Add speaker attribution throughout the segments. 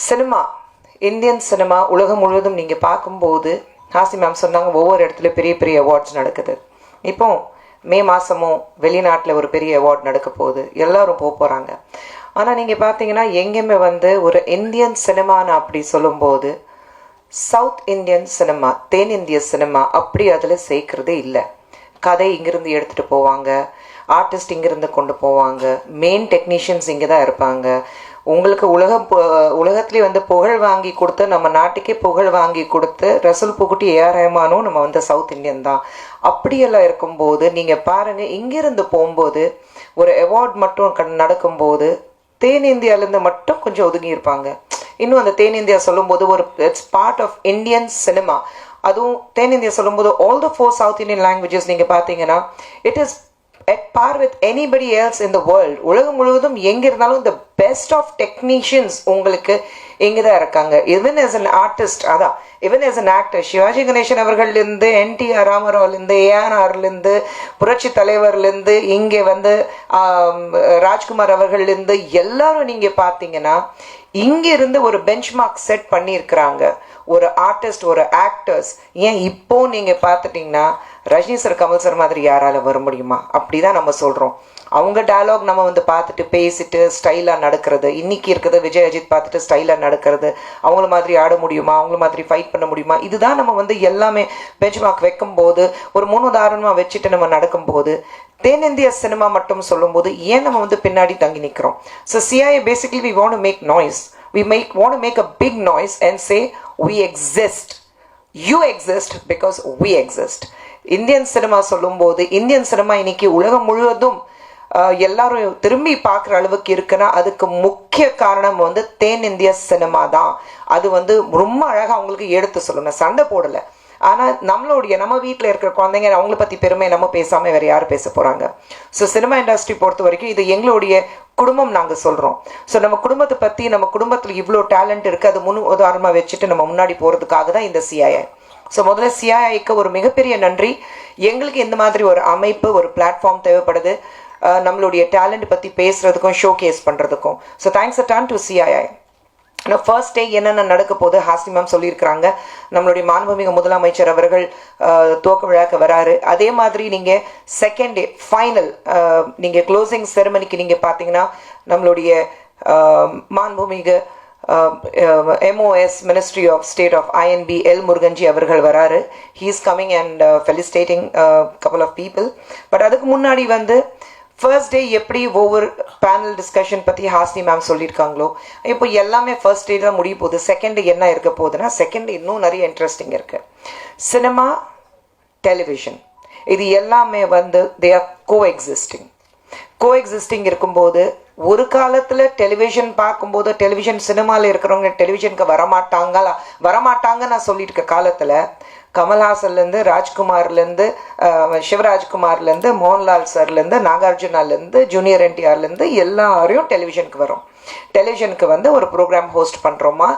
Speaker 1: Cinema, Indian cinema உலகம் முழுவதும் நீங்கள் பார்க்கும்போது ஹாசி மேம் சொன்னாங்க ஒவ்வொரு இடத்துல பெரிய பெரிய அவார்ட்ஸ் நடக்குது. இப்போ மே மாதமும் வெளிநாட்டில் ஒரு பெரிய அவார்ட் நடக்க போகுது, எல்லோரும் போகிறாங்க. ஆனால் நீங்கள் பார்த்தீங்கன்னா எங்கேயுமே ஒரு இந்தியன் சினிமான்னு அப்படி சொல்லும்போது சவுத் இந்தியன் சினிமா, தென்னிந்திய சினிமா அப்படி அதில் சேர்க்குறதே இல்லை. கதை இங்கேருந்து எடுத்துகிட்டு போவாங்க, ஆர்டிஸ்ட் இங்கேருந்து கொண்டு போவாங்க, மெயின் டெக்னீஷியன்ஸ் இங்கே தான் இருப்பாங்க. உங்களுக்கு உலகத்துலேயே புகழ் வாங்கி கொடுத்து, நம்ம நாட்டுக்கே புகழ் வாங்கி கொடுத்து ரசூல் புகுட்டி ஏஆர் ரஹ்மானும் நம்ம சவுத் இந்தியன் தான். அப்படியெல்லாம் இருக்கும்போது நீங்கள் பாருங்கள், இங்கேருந்து போகும்போது ஒரு அவார்ட் மட்டும் நடக்கும்போது தென்னிந்தியாவிலேருந்து மட்டும் கொஞ்சம் ஒதுங்கி இருப்பாங்க. இன்னும் அந்த தென்னிந்தியா சொல்லும்போது it's part of Indian cinema. அதுவும் தென்னிந்தியா சொல்லும்போது all the 4 south Indian languages நீங்கள் பார்த்தீங்கன்னா it is at par with anybody else in the world. உலகம் முழுவதும் எங்கே இருந்தாலும் the best of technicians உங்களுக்கு இங்கே தான் இருக்காங்க. even as an artist, அதான் even as an actor, Sivaji Ganesan அவர்கள்லேருந்து NTR ராமராவ்லேருந்து ஏஆர்ஆர்லேருந்து புரட்சி தலைவர்லேருந்து இங்கே ராஜ்குமார் அவர்கள்லேருந்து எல்லாரும் நீங்கள் பார்த்தீங்கன்னா இங்கே இருந்து ஒரு பெஞ்ச் மார்க் செட் பண்ணியிருக்கிறாங்க. ஒரு ஆர்டிஸ்ட், ஒரு ஆக்டர்ஸ். ஏன் இப்போ நீங்கள் பார்த்துட்டிங்கன்னா ரஜினி சார், கமல் சார் மாதிரி யாரால வர முடியுமா? அப்படி தான் நம்ம சொல்கிறோம். அவங்க டயலாக் நம்ம பார்த்துட்டு பேசிட்டு ஸ்டைலாக நடக்கிறது. இன்றைக்கி இருக்கிறது விஜய் அஜித் பார்த்துட்டு ஸ்டைலாக நடக்கிறது. அவங்கள மாதிரி ஆட முடியுமா? அவங்கள மாதிரி ஃபைட் பண்ண முடியுமா? இதுதான் நம்ம எல்லாமே பெஞ்ச் மார்க் வைக்கும்போது ஒரு முன்னுதாரணமாக வச்சுட்டு நம்ம நடக்கும்போது தென்னிந்திய சினிமா மட்டும் சொல்லும்போது ஏன் நம்ம பின்னாடி தங்கி நிற்கிறோம்? So CIA basically we want to make noise. We want to make a big noise and say we exist. You exist because we exist. Indian cinema சொல்லும்போது இந்தியன் சினிமா இன்னைக்கு உலகம் முழுவதும் எல்லாரும் திரும்பி பார்க்குற அளவுக்கு இருக்குன்னா அதுக்கு முக்கிய காரணம் தென்னிந்திய சினிமா தான். அது ரொம்ப அழகாக அவங்களுக்கு எடுத்து சொல்லணும், சண்டை போடலை. ஆனால் நம்ம வீட்டில் இருக்கிற குழந்தைங்க அவங்கள பற்றி பெருமை நம்ம பேசாமல் வேறு யார் பேச போகிறாங்க? ஸோ சினிமா இண்டஸ்ட்ரி பொறுத்த வரைக்கும் இது எங்களுடைய குடும்பம் நாங்கள் சொல்கிறோம். ஸோ நம்ம குடும்பத்தை பற்றி, நம்ம குடும்பத்தில் இவ்வளோ டேலண்ட் இருக்குது, அது உதாரணமாக வச்சுட்டு நம்ம முன்னாடி போகிறதுக்காக தான் இந்த CII. ஸோ முதல்ல CIIக்கு ஒரு மிகப்பெரிய நன்றி. எங்களுக்கு இந்த மாதிரி ஒரு அமைப்பு, ஒரு பிளாட்ஃபார்ம் தேவைப்படுது நம்மளுடைய டேலண்ட் பற்றி பேசுகிறதுக்கும் ஷோகேஸ் பண்ணுறதுக்கும். So thanks a done to CII. ஆனால் ஃபர்ஸ்ட் டே என்னென்ன நடக்க போது ஹாசி மேம் சொல்லியிருக்கிறாங்க. நம்மளுடைய மாண்புமிகு முதலமைச்சர் அவர்கள் துவக்க விழாக்கு வராரு. அதே மாதிரி நீங்கள் செகண்ட் டே ஃபைனல் நீங்கள் க்ளோசிங் செரமனிக்கு நீங்கள் பார்த்தீங்கன்னா நம்மளுடைய மாண்புமிகு MOS Ministry of State of INB L முருகன்ஜி அவர்கள் வராரு. he is coming and felicitating couple of people. But அதுக்கு முன்னாடி ஃபர்ஸ்ட் டே எப்படி ஒவ்வொரு பேனல் டிஸ்கஷன் பற்றி ஹாசி மேம் சொல்லியிருக்காங்களோ இப்போ எல்லாமே ஃபர்ஸ்ட் டே தான் முடிய போகுது. செகண்ட் டே என்ன இருக்க போகுதுன்னா செகண்ட் டே இன்னும் நிறைய இன்ட்ரெஸ்டிங் இருக்குது. சினிமா, டெலிவிஷன் இது எல்லாமே தே ஆர் கோஎக்ஸிஸ்டிங் இருக்கும்போது ஒரு காலத்தில் டெலிவிஷன் பார்க்கும்போது டெலிவிஷன் சினிமாவில் இருக்கிறவங்க டெலிவிஷனுக்கு வரமாட்டாங்க நான் சொல்லிட்டு இருக்க காலத்தில் கமல்ஹாசன்லேருந்து, ராஜ்குமார்லேருந்து, சிவராஜ்குமார்லேருந்து, மோகன்லால் சார்லேருந்து, நாகார்ஜுனாலேருந்து, ஜூனியர் NTRலேருந்து எல்லாரையும் டெலிவிஷனுக்கு வரும். டெலிவிஷனுக்கு ஒரு ப்ரோக்ராம் ஹோஸ்ட் பண்ணுறோமா,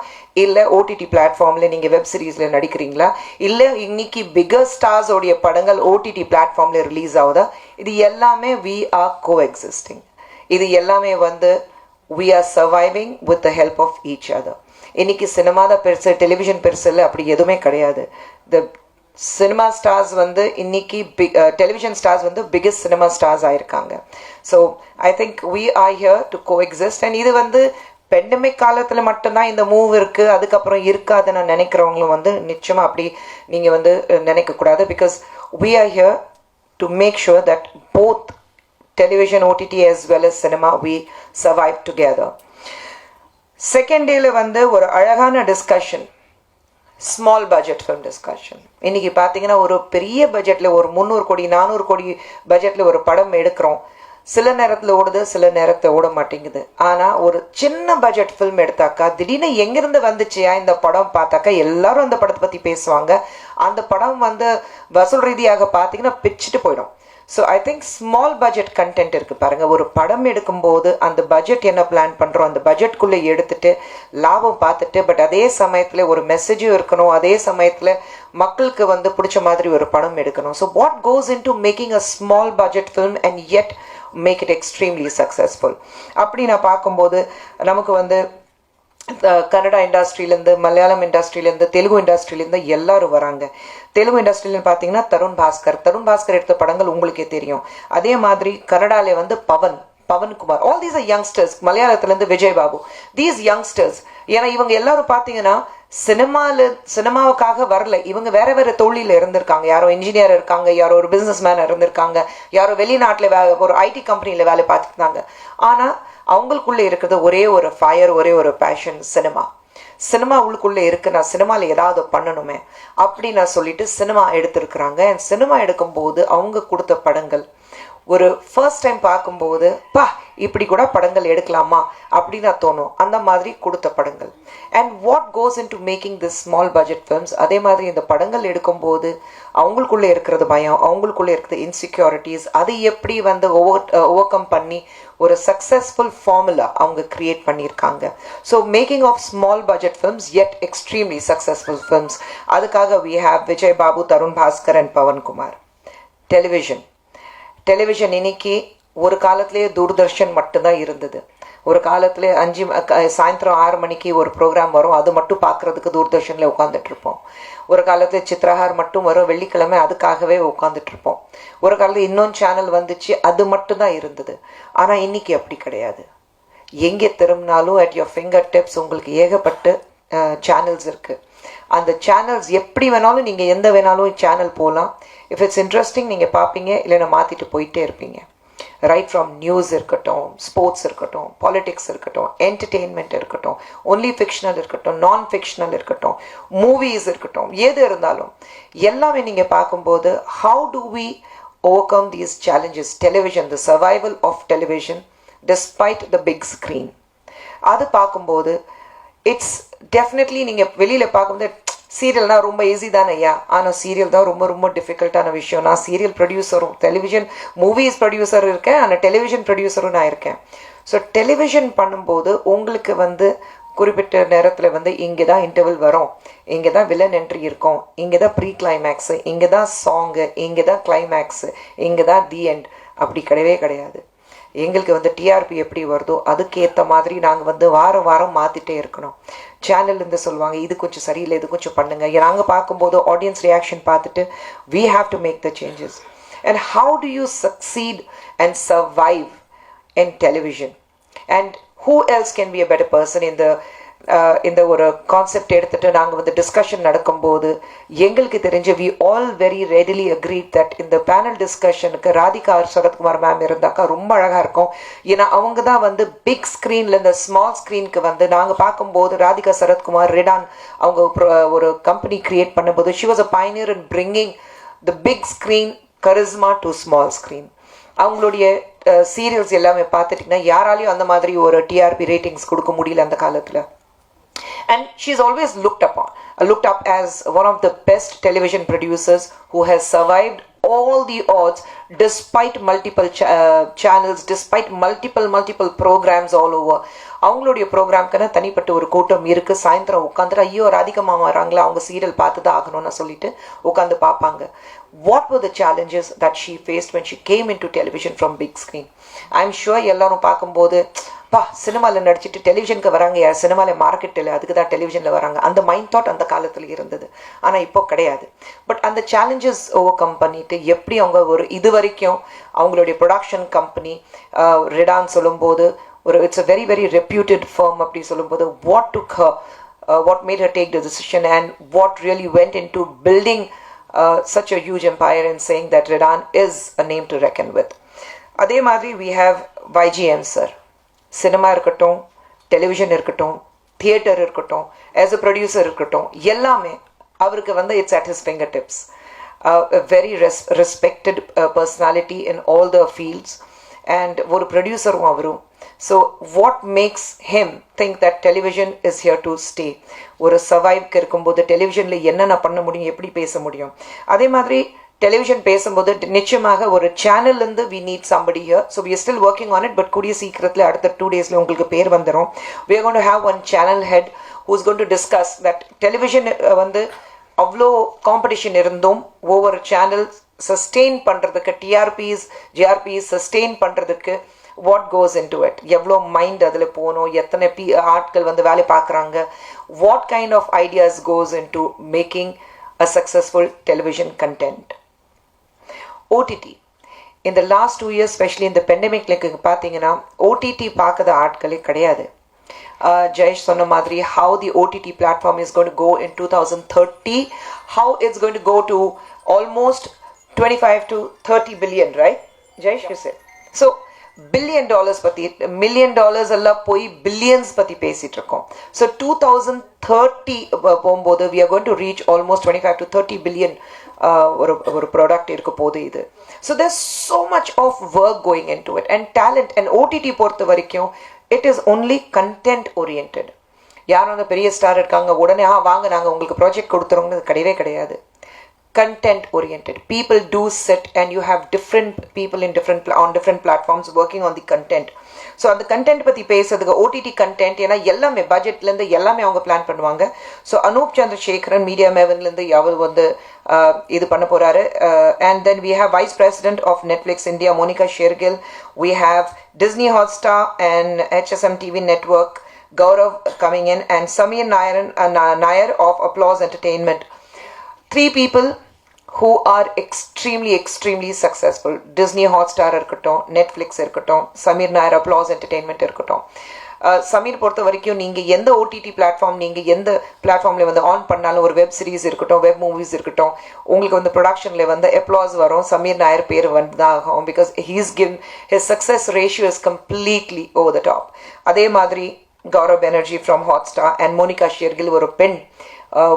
Speaker 1: இல்லை OTT பிளாட்ஃபார்மில் நீங்கள் வெப் சீரிஸில் நடிக்கிறீங்களா, இல்லை இன்னைக்கு பிகர் ஸ்டார்ஸோடைய படங்கள் OTT பிளாட்ஃபார்மில் ரிலீஸ் ஆகுதா, இது எல்லாமே we are coexisting. இது எல்லாமே we are surviving with the help of each other. இன்னைக்கு சினிமா தான் பெருசு, டெலிவிஷன் பெருசு இல்லை, அப்படி எதுவுமே கிடையாது. த சினிமா ஸ்டார்ஸ் இன்னைக்கு television stars biggest cinema stars ஆயிருக்காங்க. So I think we are here to coexist. And இது பெண்டமிக் காலத்தில் மட்டும்தான் இந்த மூவ் இருக்குது, அதுக்கப்புறம் இருக்காதுன்னு நினைக்கிறவங்களும் நிச்சயமாக அப்படி நீங்கள் நினைக்கக்கூடாது. Because we are here to make sure that both television, OTT as well as cinema, we survive together. Second டேல ஒரு அழகான discussion, small budget film discussion. இன்னைக்கு பார்த்தீங்கன்னா ஒரு பெரிய பட்ஜெட்டில் ஒரு 300 கோடி 400 கோடி பட்ஜெட்டில் ஒரு படம் எடுக்கிறோம். சில நேரத்தில் ஓடுது, சில நேரத்தில் ஓட மாட்டேங்குது. ஆனால் ஒரு சின்ன பட்ஜெட் ஃபில்ம் எடுத்தாக்கா திடீர்னு எங்கேருந்து வந்துச்சியா இந்த படம் பார்த்தாக்கா எல்லாரும் அந்த படத்தை பற்றி பேசுவாங்க. அந்த படம் வசூல் ரீதியாக பார்த்தீங்கன்னா பிச்சுட்டு போயிடும். So I think small budget content இருக்குது பாருங்கள். ஒரு படம் எடுக்கும்போது அந்த பட்ஜெட் என்ன பிளான் பண்ணுறோம், அந்த பட்ஜெட்குள்ளே எடுத்துட்டு லாபம் பார்த்துட்டு, பட் அதே சமயத்தில் ஒரு மெசேஜும் இருக்கணும், அதே சமயத்தில் மக்களுக்கு பிடிச்ச மாதிரி ஒரு படம் எடுக்கணும். So what goes in to making a small budget film and yet make it extremely successful? அப்படி நான் பார்க்கும்போது நமக்கு கன்னடா இண்டஸ்ட்ரியிலேருந்து, மலையாளம் இண்டஸ்ட்ரியிலேருந்து, தெலுங்கு இண்டஸ்ட்ரியிலேருந்து எல்லாரும் வராங்க. தெலுங்கு இண்டஸ்ட்ரியில பார்த்தீங்கன்னா தருண் பாஸ்கர் எடுத்த படங்கள் உங்களுக்கே தெரியும். அதே மாதிரி கன்னடாலே வந்து Pavankumar, all these are youngsters. மலையாளத்துலேருந்து விஜய் பாபு, தீஸ் யங்ஸ்டர்ஸ். ஏன்னா இவங்க எல்லாரும் பார்த்தீங்கன்னா சினிமாவுக்காக வரல, இவங்க வேற வேற தொழில இருந்திருக்காங்க. யாரோ இன்ஜினியர் இருக்காங்க, யாரோ ஒரு பிசினஸ் மேன் இருந்திருக்காங்க, யாரோ வெளிநாட்டில் ஒரு ஐடி கம்பெனியில் வேலை பார்த்துருந்தாங்க. ஆனால் அவங்களுக்குள்ள இருக்கிறது ஒரே ஒரு ஃபயர், ஒரே ஒரு பேஷன், சினிமா உள்ளுக்குள்ளே இருக்கு. நான் சினிமாவில் ஏதாவது பண்ணணுமே அப்படி நான் சொல்லிட்டு சினிமா எடுத்திருக்கிறாங்க. அண்ட் சினிமா எடுக்கும்போது அவங்க கொடுத்த படங்கள் ஒரு ஃபர்ஸ்ட் டைம் பார்க்கும்போது இப்படி கூட படங்கள் எடுக்கலாமா அப்படின்னு தோணும். அந்த மாதிரி கொடுத்த படங்கள். And what goes in to making this small budget films. அதே மாதிரி இந்த படங்கள் எடுக்கும்போது அவங்களுக்குள்ளே இருக்கிறது பயம், அவங்களுக்குள்ளே இருக்கிறது இன்செக்யூரிட்டிஸ், அது எப்படி வந்து ஓவர் கம் பண்ணி ஒரு சக்ஸஸ்ஃபுல் ஃபார்முலா அவங்க கிரியேட் பண்ணியிருக்காங்க. So making of small budget films yet extremely successful films. அதுக்காக we have Vijay Babu, Tarun Bhaskar and Pavankumar. Television இன்னைக்கு ஒரு காலத்திலேயே தூர்தர்ஷன் மட்டும்தான் இருந்தது. ஒரு காலத்துல சாயந்தரம் 6 மணிக்கு ஒரு ப்ரோக்ராம் வரும், அது மட்டும் பார்க்கறதுக்கு தூர்தர்ஷன்ல உட்காந்துட்டு இருப்போம். ஒரு காலத்துல சித்ரஹார் மட்டும் வரும், வெள்ளிக்கிழமை அதுக்காகவே உட்காந்துட்டு இருப்போம். ஒரு காலத்துல இன்னொன்று சேனல் வந்துச்சு, அது மட்டும் தான் இருந்தது. ஆனா இன்னைக்கு அப்படி கிடையாது. எங்கே திரும்பினாலும் அட் யோர் ஃபிங்கர் டிப்ஸ் உங்களுக்கு ஏகப்பட்ட சேனல்ஸ் இருக்கு. அந்த சேனல்ஸ் எப்படி வேணாலும் நீங்க எந்த வேணாலும் சேனல் போகலாம். இஃப் இட்ஸ் இன்ட்ரெஸ்டிங் நீங்க பார்ப்பீங்க, இல்லைன்னா மாத்திட்டு போயிட்டே இருப்பீங்க. ரைட் ஃப்ரம் நியூஸ் இருக்கட்டும், ஸ்போர்ட்ஸ் இருக்கட்டும், பாலிடிக்ஸ் இருக்கட்டும், என்டர்டெயின்மெண்ட் இருக்கட்டும், ஒன்லி ஃபிக்ஷனல் இருக்கட்டும், நான் ஃபிக்ஷனல் இருக்கட்டும், மூவிஸ் இருக்கட்டும், எது இருந்தாலும் எல்லாமே நீங்க பார்க்கும்போது how do we overcome these challenges. Television, the survival of television despite the big screen. அது பார்க்கும்போது இட்ஸ் டெஃபினெட்லி நீங்கள் வெளியில் பார்க்கும்போது சீரியல்னா ரொம்ப ஈஸி தானே ஐயா, ஆனால் சீரியல் தான் ரொம்ப ரொம்ப டிஃபிகல்ட்டான விஷயம். நான் சீரியல் ப்ரொடியூசரும் டெலிவிஷன் மூவிஸ் ப்ரொடியூசர் இருக்கேன், ஆனால் டெலிவிஷன் ப்ரொடியூசரும் நான் இருக்கேன். ஸோ டெலிவிஷன் பண்ணும்போது உங்களுக்கு வந்து குறிப்பிட்ட நேரத்தில் வந்து இங்கே தான் இன்டர்வல் வரும், இங்கே தான் வில்லன் என்ட்ரி இருக்கும், இங்கே தான் ப்ரீ கிளைமேக்ஸு, இங்கே தான் சாங்கு, இங்கே தான் கிளைமேக்ஸு, இங்கே தான் தி எண்ட். அப்படி கிடையவே கிடையாது. எங்களுக்கு வந்து டிஆர்பி எப்படி வருதோ அதுக்கேற்ற மாதிரி நாங்கள் வந்து வாரம் வாரம் மாற்றிட்டே இருக்கணும். சேனல்லேருந்து சொல்லுவாங்க இது கொஞ்சம் சரியில்லை, இது கொஞ்சம் பண்ணுங்க. நாங்கள் பார்க்கும்போது ஆடியன்ஸ் ரியாக்ஷன் பார்த்துட்டு we have to make the changes. And how do you succeed and survive in television? And who else can be a better person இந்த ஒரு கான்செப்ட் எடுத்துட்டு நாங்கள் வந்து டிஸ்கஷன் நடக்கும்போது எங்களுக்கு தெரிஞ்ச we all very readily agreed that இந்த panel டிஸ்கஷனுக்கு Radhika Sarathkumar ma'am இருந்தாக்கா ரொம்ப அழகாக இருக்கும். ஏன்னா அவங்க தான் வந்து பிக் ஸ்க்ரீனில் இந்த ஸ்மால் ஸ்க்ரீனுக்கு வந்து நாங்கள் பார்க்கும்போது ராதிகா சரத்குமார் ரெடான் அவங்க ஒரு கம்பெனி கிரியேட் பண்ணும்போது she was a pioneer in bringing the big screen charisma to small screen. அவங்களுடைய சீரியல்ஸ் எல்லாமே பார்த்துட்டிங்கன்னா யாராலையும் அந்த மாதிரி ஒரு டிஆர்பி ரேட்டிங்ஸ் கொடுக்க முடியல அந்த காலத்தில். And she's always looked up as one of the best television producers who has survived all the odds despite multiple channels, despite multiple programs all over. அவங்களுடைய ப்ரோக்ராம்க்குன்னு தனிப்பட்ட ஒரு கூட்டம் இருக்கு. சாயந்தரம் உட்காந்துட்டு ஐயோ ராதிகமாக வராங்களா, அவங்க சீரியல் பார்த்து தான் ஆகணும்னு சொல்லிட்டு உட்காந்து பார்ப்பாங்க. What were the challenges that she faced when she came into television from big screen? I'm sure எல்லாரும் பார்க்கும்போது சினிமாவில் நடிச்சுட்டு டெலிவிஷனுக்கு வராங்க, சினிமாவில் மார்க்கெட் இல்லை, அதுக்கு தான் டெலிவிஷனில் வராங்க, அந்த மைண்ட் தாட் அந்த காலத்தில் இருந்தது. ஆனால் இப்போ கிடையாது. பட் அந்த சேலஞ்சஸ் ஓவர் கம் பண்ணிட்டு எப்படி அவங்க ஒரு இது வரைக்கும் அவங்களுடைய ப்ரொடக்ஷன் கம்பெனி ரெடான் சொல்லும்போது ஒரு it's a very very reputed firm அப்படி சொல்லும்போது what made her take the decision and what really went into building such a huge empire and saying that Redan is a name to reckon with. அதே மாதிரி we have YGM sir. Cinema இருக்கட்டும், television இருக்கட்டும், theatre இருக்கட்டும், as a producer இருக்கட்டும், எல்லாமே அவருக்கு வந்து it's at his finger tips. Very respected personality in all the fields and ஒரு ப்ரொடியூசரும் அவரும். So what makes him think that television is here to stay. ஒரு சர்வைவ்க்கு இருக்கும்போது டெலிவிஷனில் என்னென்ன பண்ண முடியும், எப்படி பேச முடியும். அதே மாதிரி டெலிவிஷன் பேசும்போது நிச்சயமாக ஒரு சேனல்லேருந்து we need somebody here. So we are still working on it. But கூடிய சீக்கிரத்தில் அடுத்த 2 days உங்களுக்கு பேர் வந்துடும். We are going to have one channel head who is going to discuss that television வந்து அவ்வளோ காம்படிஷன் இருந்தும் ஒவ்வொரு சேனல் சஸ்டெயின் பண்ணுறதுக்கு, டிஆர்பிஸ் ஜிஆர்பிஸ் சஸ்டெயின் பண்ணுறதுக்கு what goes into it, எவ்வளோ மைண்ட் அதில் போகணும், எத்தனை ஆட்கள் வந்து வேலை பார்க்குறாங்க, what kind of ideas goes into making a successful television content. OTT in the last 2 years, especially in the pandemic, பார்த்தீங்கன்னா OTT பார்க்காத ஆட்களே கிடையாது. Jayesh சொன்ன மாதிரி how the OTT platform is going to go in 2030, how it's going to go to almost 25 to 30 billion, right Jayesh? You said so. $1 billion பத்தி, $1 million எல்லாம் போய் billions பத்தி பேசிட்டு இருக்கோம். ஸோ 2030 போகும்போது we are going to reach almost 25 to 30 billion ஒரு product இருக்க போகுது இது. So there's so much of work going into it and talent. and OTT பொறுத்த வரைக்கும் it is only content oriented. யாரும் அந்த பெரிய ஸ்டார் இருக்காங்க உடனே வாங்க நாங்கள் உங்களுக்கு ப்ராஜெக்ட் கொடுத்துறோங்கிறது கிடையவே கிடையாது. Content oriented. People do sit and you have different people in different platforms working on the content. So அந்த content பற்றி பேசுறதுக்கு OTT content ஏன்னா எல்லாமே பட்ஜெட்லேருந்து எல்லாமே அவங்க பிளான் பண்ணுவாங்க. ஸோ அனூப் சந்திரசேகரன் மீடியா மேவன்லேருந்து அவர் வந்து இது பண்ண போகிறாரு. And then we have Vice President of Netflix India, Monica Shergill. We have Disney Hotstar and HSM TV Network, Gaurav coming in, and Samir Nair of Applause Entertainment. 3 people who are extremely successful. Disney Hotstar இருக்கட்டும், Netflix இருக்கட்டும், Samir Nair Applause Entertainment இருக்கட்டும். சமீர் பொறுத்த வரைக்கும் நீங்கள் எந்த OTT platform, நீங்கள் எந்த பிளாட்ஃபார்மில் வந்து ஆன் பண்ணாலும் ஒரு வெப் சீரிஸ் இருக்கட்டும், வெப் மூவிஸ் இருக்கட்டும், உங்களுக்கு வந்து ப்ரொடக்ஷனில் வந்து அப்ளாஸ் வரும். சமீர் நாயர் பேர் வந்து தான் ஆகும். Because he's give his success ratio is completely over the top. அதே மாதிரி Gaurav Banerjee from Hotstar and Monika Shergill ஒரு பெண்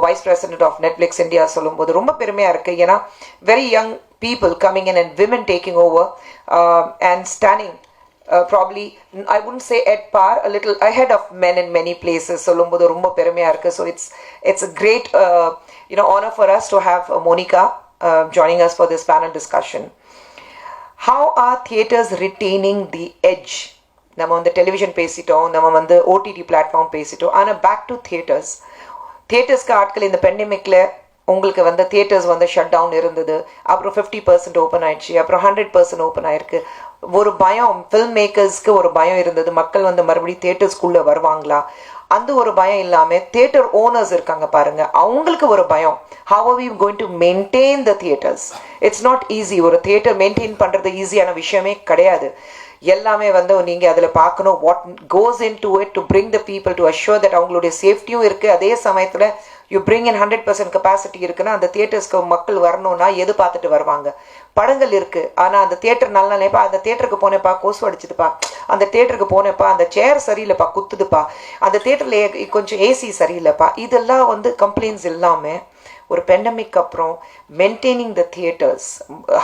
Speaker 1: vice president of Netflix India சொல்லும்போது ரொம்ப பெருமையாக இருக்குது. ஏன்னா very young people coming in and women taking over and standing probably I wouldn't say at par, a little ahead of men in many places. சொல்லும்போது ரொம்ப பெருமையாக இருக்குது. So it's a great honor for us to have Monica joining us for this panel discussion. How are theatres retaining the edge? நம்ம வந்து television பேசிட்டோம், நம்ம வந்து OTT platform பேசிட்டோம். ஆனால் பேக் டு தியேட்டர்ஸ்க்கு ஆட்கள் இந்த பெண்டமிக்கில் உங்களுக்கு வந்து தியேட்டர்ஸ் வந்து ஷட் டவுன் இருந்தது. அப்புறம் 50% ஓப்பன் ஆயிடுச்சு, அப்புறம் 100% ஓப்பன் ஆயிருக்கு. ஒரு பயம், ஃபில்ம் மேக்கர்ஸ்க்கு ஒரு பயம் இருந்தது, மக்கள் வந்து மறுபடியும் தியேட்டர்ஸ்குள்ளே வருவாங்களா, அந்த ஒரு பயம் இல்லாமல் தியேட்டர் ஓனர்ஸ் இருக்காங்க பாருங்க, அவங்களுக்கு ஒரு பயம். How are we going to maintain the theatres? It's not easy. ஒரு தியேட்டர் மெயின்டைன் பண்ணுறது ஈஸியான விஷயமே கிடையாது. எல்லாமே வந்து நீங்கள் அதில் பார்க்கணும், what goes in to it to bring the people to assure that அவங்களுடைய சேஃப்டியும் இருக்குது. அதே சமயத்தில் யூ பிரிங் இன் 100% கெப்பாசிட்டி இருக்குன்னா அந்த தியேட்டர்ஸ்க்கு மக்கள் வரணும்னா எது பார்த்துட்டு வருவாங்க? படங்கள் இருக்குது, ஆனால் அந்த தியேட்டர் நல்லா இல்லைப்பா, அந்த தியேட்டருக்கு போனேப்பா கொசு அடிச்சுதுப்பா, அந்த தியேட்டருக்கு போனேப்பா அந்த சேர் சரியில்லைப்பா குத்துதுப்பா, அந்த தியேட்டரில் கொஞ்சம் ஏசி சரியில்லைப்பா, இதெல்லாம் வந்து கம்ப்ளைண்ட்ஸ் இல்லாமல் ஒரு பெண்டமிக் அப்புறம் maintaining the theatres,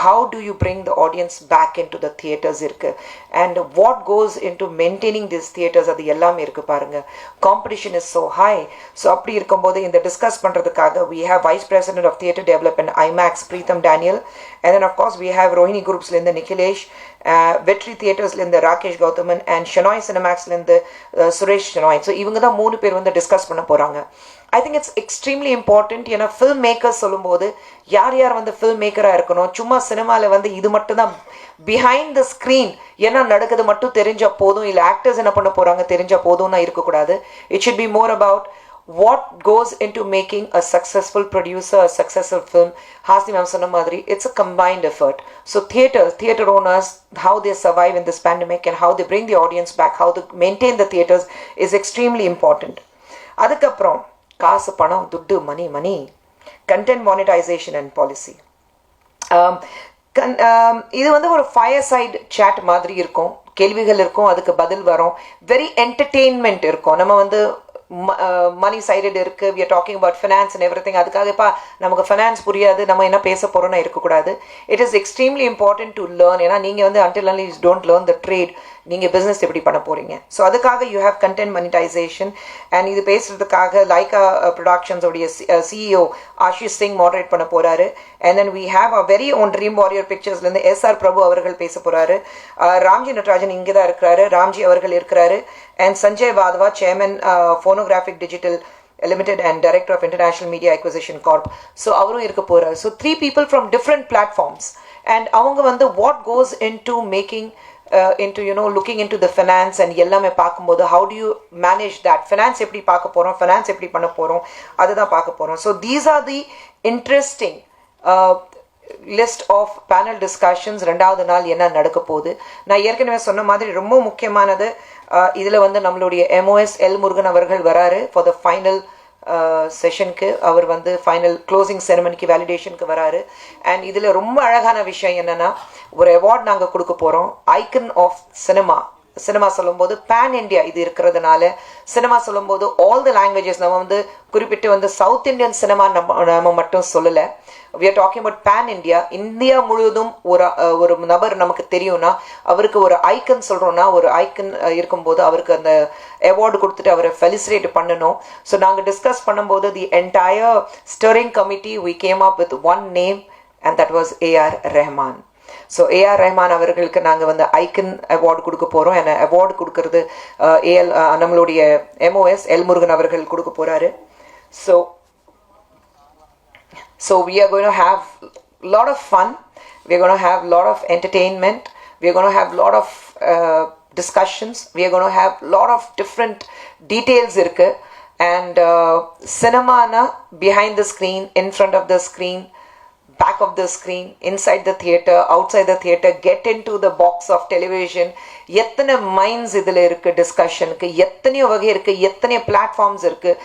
Speaker 1: how do you bring the audience back into the theatres இருக்குது. And what goes in to maintaining this theatres, அது எல்லாமே இருக்குது பாருங்கள். Competition is so high. So அப்படி இருக்கும்போது இந்த டிஸ்கஸ் பண்ணுறதுக்காக we have Vice President of Theatre Development IMAX Preetham Daniel, and then of course we have Rohini Groupsலேருந்து நிகிலேஷ், வெட்ரி தியேட்டர்ஸ்லேருந்து ராகேஷ் கௌதமன், அண்ட் ஷெனாய் சினிமேக்ஸ்லேருந்து சுரேஷ் ஷெனாய். ஸோ இவங்க தான் 3 பேர் வந்து டிஸ்கஸ் பண்ண போகிறாங்க. I think it's extremely important. ஏன்னா ஃபில்ம் மேக்கர்ஸ் சொல்லும்போது யார் யார் வந்து ஃபில்ம் மேக்கராக இருக்கணும், சும்மா சினிமாவில் வந்து இது மட்டும் தான் பிஹைண்ட் த ஸ்க்ரீன் என்ன நடக்குது மட்டும் தெரிஞ்சால் போதும், இல்லை ஆக்டர்ஸ் என்ன பண்ண போகிறாங்க தெரிஞ்சால் போதும்னா இருக்கக்கூடாது. It should be more about what goes into making a successful producer, a successful film. Hasni ma'am சொன்ன மாதிரி it's a combined effort. So theatre owners, how they survive in this pandemic and how they bring the audience back, how they maintain the theatres is extremely important. அதுக்கப்புறம் காசு, பணம், துட்டு, மணி, content monetization and policy. இது வந்து ஒரு fire side chat மாதிரி இருக்கும். கேள்விகள் இருக்கும், அதுக்கு பதில் வரும், வெரி என்டர்டெயின்மெண்ட் இருக்கும். நம்ம வந்து மணி சைடட் இருக்கு, we are talking about finance and everything. அதுக்காகப்பா நமக்கு finance புரியாது, நம்ம என்ன பேச போறோம்னா இருக்கக்கூடாது. It is extremely important to learn. ஏன்னா நீங்கள் வந்து until unless you don't learn the trade, நீங்கள் பிஸ்னஸ் எப்படி பண்ண போறீங்க? ஸோ அதுக்காக you have content monetisation. And இது பேசுறதுக்காக லைகா ப்ரொடக்ஷன்ஸோடைய சிஇஓ ஆஷிஷ் சிங் மாடரேட் பண்ண போறாரு. And then we have a very own Dream Warrior பிக்சர்ஸ்லேருந்து SR பிரபு அவர்கள் பேச போறாரு. ராம்ஜி நடராஜன் இங்கே தான் இருக்கிறாரு, ராம்ஜி அவர்கள் இருக்கிறாரு. And Sanjay Wadhwa, chairman Phonographic Digital Limited and Director of International Media Acquisition Corp. So avarum irukka porar. So 3 people from different platforms, and avanga vandu what goes into making into looking into the finance and ellame paakumbodhu, how do you manage that finance, eppadi paaka porom, finance eppadi panna porom, adha paaka porom. So these are the interesting list of panel discussions. ரெண்டாவது நாள் என்ன நடக்க போகுது, நான் ஏற்கனவே சொன்ன மாதிரி ரொம்ப முக்கியமானது. இதில் வந்து நம்மளுடைய MOS எல் முருகன் அவர்கள் வராரு ஃபார் த ஃபைனல் செஷனுக்கு. அவர் வந்து ஃபைனல் க்ளோசிங் செரமனிக்கு வேலிடேஷனுக்கு வராரு. அண்ட் இதில் ரொம்ப அழகான விஷயம் என்னென்னா, ஒரு அவார்ட் நாங்கள் கொடுக்க போகிறோம், ஐக்கன் ஆஃப் சினிமா. சினிமா சொல்லும்போது பேன் இண்டியா இது இருக்கிறதுனால, சினிமா சொல்லும்போது ஆல் த லாங்குவேஜஸ், நம்ம வந்து குறிப்பிட்டு வந்து சவுத் இண்டியன் சினிமா நம்ம மட்டும் சொல்லலை. we are talking about pan India. India முழுவதும் ஒரு நபர் நமக்கு தெரியும்னா, அவருக்கு ஒரு ஐக்கன் சொல்கிறோன்னா, ஒரு ஐக்கன் இருக்கும்போது அவருக்கு அந்த அவார்டு கொடுத்துட்டு அவரை ஃபெலிசிட்டேட் பண்ணணும். ஸோ நாங்கள் டிஸ்கஸ் பண்ணும்போது the entire steering committee we came up with one name, and that was A.R. Rahman. So AR Rahman அவர்களுக்கு நாங்கள் வந்து ஐக்கன் அவார்டு கொடுக்க போகிறோம். ஏன்னா அவார்டு கொடுக்கறது நம்மளுடைய MOS எல் முருகன் அவர்கள் கொடுக்க போகிறாரு. So we are going to have a lot of fun. We are going to have a lot of entertainment. We are going to have a lot of discussions. We are going to have a lot of different details irukku. And cinema na behind the screen, in front of the screen, back of the screen, inside the theater, outside the theater, get into the box of television. எத்தனை minds இதில் இருக்குது டிஸ்கஷனுக்கு, எத்தனையோ வகை இருக்குது, எத்தனையோ platforms இருக்குது.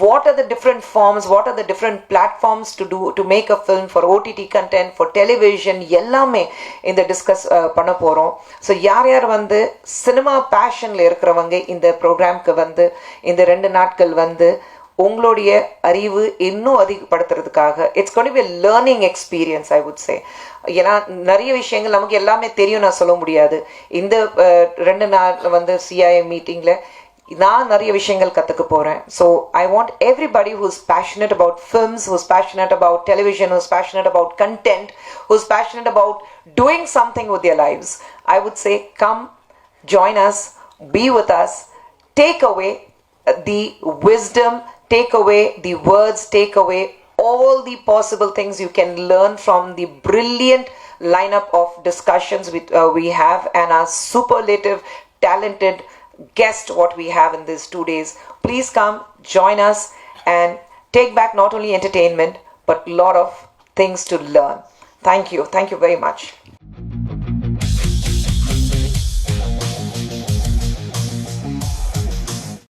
Speaker 1: What are the different forms, what are the different platforms to make a film for OTT content, for television, எல்லாமே இந்த டிஸ்கஸ் பண்ண போகிறோம். ஸோ யார் யார் வந்து சினிமா பேஷனில் இருக்கிறவங்க இந்த ப்ரோக்ராம்க்கு வந்து இந்த 2 நாட்கள் வந்து உங்களுடைய அறிவு இன்னும் அதிகப்படுத்துறதுக்காக, it's going to be a learning experience, I would say. ஏன்னா நிறைய விஷயங்கள் நமக்கு எல்லாமே தெரியும் நான் சொல்ல முடியாது. இந்த 2 நாள் வந்து CII மீட்டிங்கில் நான் நிறைய விஷயங்கள் கற்றுக்க போகிறேன். So I want everybody who's passionate about films, who's passionate about television, who's passionate about content, who's passionate about doing something with their lives, I would say come, join us, be with us, take away the wisdom, take away the words, take away all the possible things you can learn from the brilliant lineup of discussions we have, and our superlative talented guest what we have in these 2 days. Please come, join us, and take back not only entertainment but a lot of things to learn. Thank you very much.